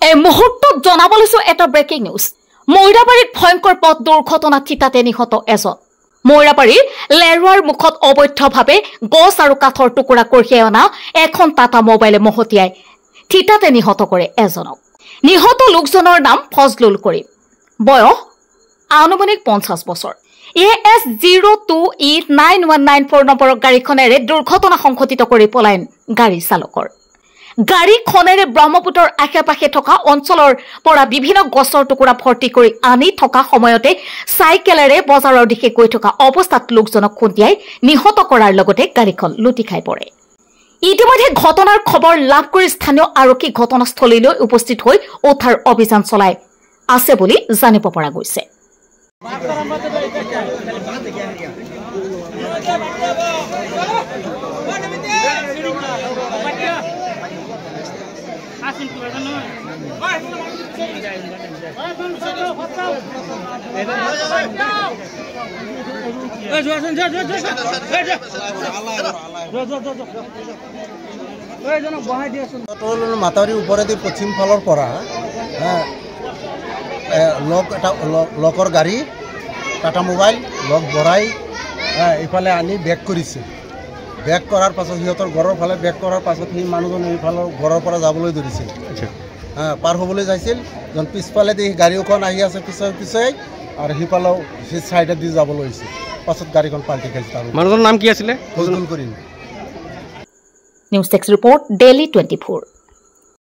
এই মুহূৰ্তত জনাব লৈছো এটা ব্ৰেকিং নিউজ। মৈৰাবাৰীত ভয়ংকৰ পথ দুৰ্ঘটনা থিতাতে নিহত এজন। মৈৰাবাৰীৰ লেৰুৱাৰ মুখত অবৈধভাৱে গছ আৰু কাঠৰ টুকুৰা কঢ়িয়াই অনা এখন টাটা মোবাইলে মহতিয়াই থিতাতে নিহত কৰে এজনক। নিহত লোকজনৰ নাম ফজলুল কৰিম, বয়স আনুমানিক 50 বছৰ। AS02E9194 নম্বৰৰ গাড়ীখনেৰে দুৰ্ঘটনা সংঘটিত কৰি পলায়ন গাড়ী চালকৰ। গাড়ীখনেৰে ব্ৰহ্মপুত্ৰৰ আশে-পাশে থকা অঞ্চলৰ পৰা বিভিন্ন গছৰ টুকুৰা ভৰ্তি কৰি আনি থকা সময়তে চাইকেলেৰে বজাৰৰ দিশে গৈ থকা অৱস্থাত লোকজনক খুন্দিয়াই নিহত কৰাৰ লগতে গাড়ীখন লুটি খাই পৰে। ইতিমধ্যে ঘটনাৰ খবৰ লাভ কৰি স্থানীয় আৰক্ষী ঘটনাস্থলীলৈ উপস্থিত হৈ উদ্ধাৰ অভিযান চলাই আছে বুলি জানিব পৰা গৈছে। মাতাউৰিৰ ওপৰেদি পশ্চিম ফালৰ পৰা লকৰ গাড়ী টাটা মোবাইল লগ বৰাই এইফালে আনি বেক কৰিছে। বেক কৰাৰ পাছত সিহঁতৰ ঘৰৰ ফালে বেক কৰাৰ পাছত সেই মানুহজনে এইফালৰ ঘৰৰ পৰা যাবলৈ ধৰিছিল, পাৰ হ'বলৈ যাইছিল। পিছফালেদি গাড়ীখন আহি আছে পিছে পিছে আৰু সিফালেও সেই চাইডেদি যাবলৈ হৈছিল। পাছত গাড়ীখন পাল্টি খাইছে। মানুহজনৰ নাম কি আছিলে? ফজলুল কৰিম। News 6 report, daily 24।